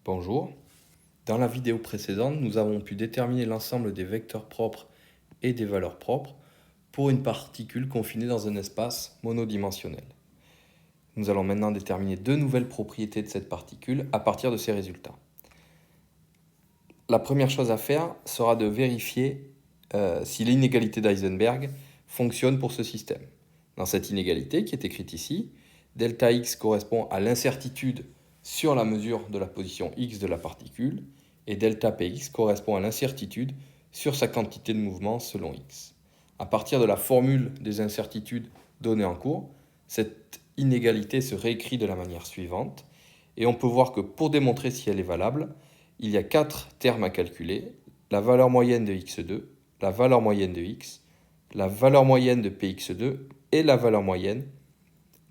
Bonjour. Dans la vidéo précédente, nous avons pu déterminer l'ensemble des vecteurs propres et des valeurs propres pour une particule confinée dans un espace monodimensionnel. Nous allons maintenant déterminer deux nouvelles propriétés de cette particule à partir de ces résultats. La première chose à faire sera de vérifier si l'inégalité d'Heisenberg fonctionne pour ce système. Dans cette inégalité qui est écrite ici, delta x correspond à l'incertitude sur la mesure de la position x de la particule et delta px correspond à l'incertitude sur sa quantité de mouvement selon x. À partir de la formule des incertitudes données en cours, cette inégalité se réécrit de la manière suivante et on peut voir que pour démontrer si elle est valable, il y a 4 termes à calculer: la valeur moyenne de x2, la valeur moyenne de x, la valeur moyenne de px2 et la valeur moyenne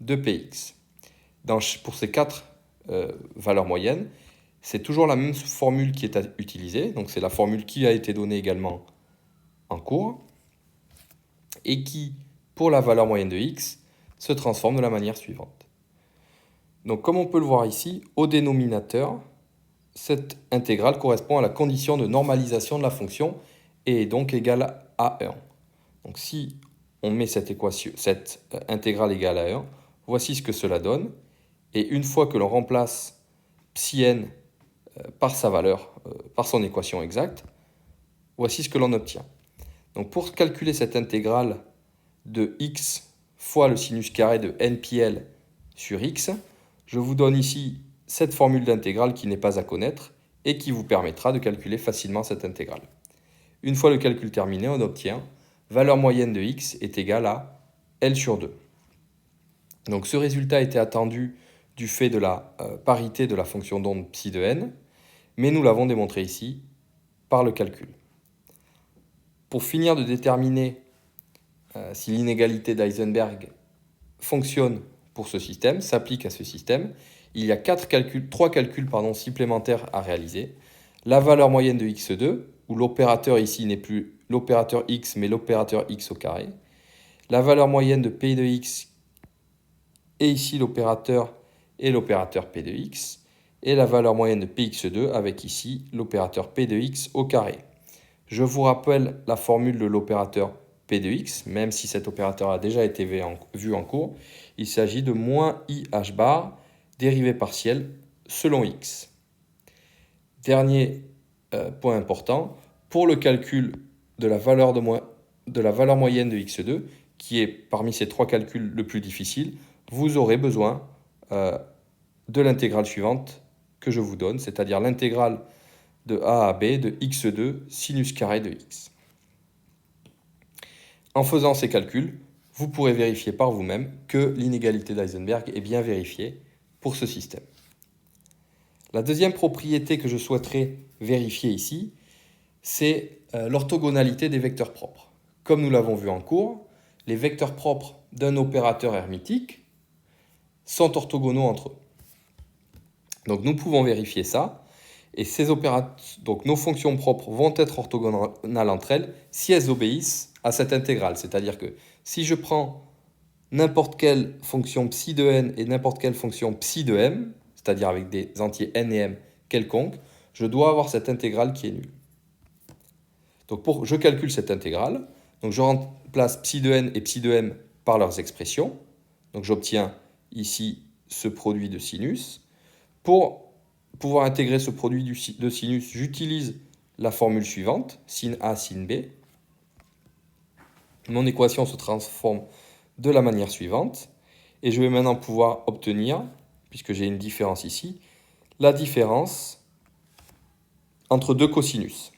de px. Pour ces 4 valeurs moyennes, c'est toujours la même formule qui est utilisée, donc c'est la formule qui a été donnée également en cours, et qui, pour la valeur moyenne de x, se transforme de la manière suivante. Donc comme on peut le voir ici, au dénominateur, cette intégrale correspond à la condition de normalisation de la fonction et est donc égale à 1. Donc si on met cette intégrale égale à 1, voici ce que cela donne. Et une fois que l'on remplace psi n par sa valeur, par son équation exacte, voici ce que l'on obtient. Donc pour calculer cette intégrale de x fois le sinus carré de n pi l sur x, je vous donne ici cette formule d'intégrale qui n'est pas à connaître et qui vous permettra de calculer facilement cette intégrale. Une fois le calcul terminé, on obtient valeur moyenne de x est égale à L sur 2. Donc ce résultat était attendu du fait de la parité de la fonction d'onde psi de n, mais nous l'avons démontré ici par le calcul. Pour finir de déterminer si l'inégalité d'Heisenberg fonctionne pour ce système, s'applique à ce système, il y a 3 calculs supplémentaires à réaliser. La valeur moyenne de x2, où l'opérateur ici n'est plus l'opérateur x, mais l'opérateur x au carré. La valeur moyenne de p de x, et ici l'opérateur et l'opérateur p de x. Et la valeur moyenne de px2, avec ici l'opérateur p de x au carré. Je vous rappelle la formule de l'opérateur p de x, même si cet opérateur a déjà été vu en cours. Il s'agit de moins i h bar, dérivée partielle selon x. Dernier point important, pour le calcul de la valeur moyenne de x2, qui est parmi ces 3 calculs le plus difficile, vous aurez besoin de l'intégrale suivante que je vous donne, c'est-à-dire l'intégrale de a à b de x2 sinus carré de x. En faisant ces calculs, vous pourrez vérifier par vous-même que l'inégalité d'Heisenberg est bien vérifiée pour ce système. La deuxième propriété que je souhaiterais vérifier ici, c'est l'orthogonalité des vecteurs propres. Comme nous l'avons vu en cours, les vecteurs propres d'un opérateur hermitique sont orthogonaux entre eux. Donc nous pouvons vérifier ça, et donc nos fonctions propres vont être orthogonales entre elles si elles obéissent à cette intégrale. C'est-à-dire que si je prends n'importe quelle fonction psi de n et n'importe quelle fonction psi de m, c'est-à-dire avec des entiers n et m quelconques, je dois avoir cette intégrale qui est nulle. Donc je calcule cette intégrale, donc je remplace psi de n et psi de m par leurs expressions, donc j'obtiens ici ce produit de sinus. Pour pouvoir intégrer ce produit de sinus, j'utilise la formule suivante, sin A, sin B. Mon équation se transforme de la manière suivante, et je vais maintenant pouvoir obtenir, puisque j'ai une différence ici, la différence entre deux cosinus.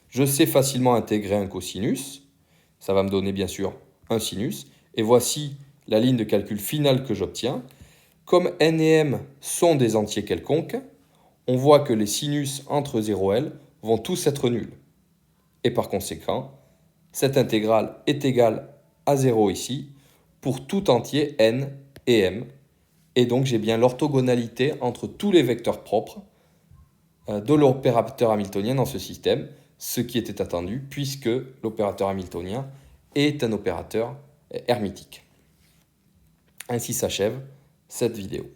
Je sais facilement intégrer un cosinus, ça va me donner bien sûr un sinus, et voici la ligne de calcul finale que j'obtiens. Comme n et m sont des entiers quelconques, on voit que les sinus entre 0 et L vont tous être nuls. Et par conséquent, cette intégrale est égale à 0 ici pour tout entier n et m. Et donc j'ai bien l'orthogonalité entre tous les vecteurs propres de l'opérateur hamiltonien dans ce système, ce qui était attendu puisque l'opérateur hamiltonien est un opérateur hermitique. Ainsi s'achève cette vidéo.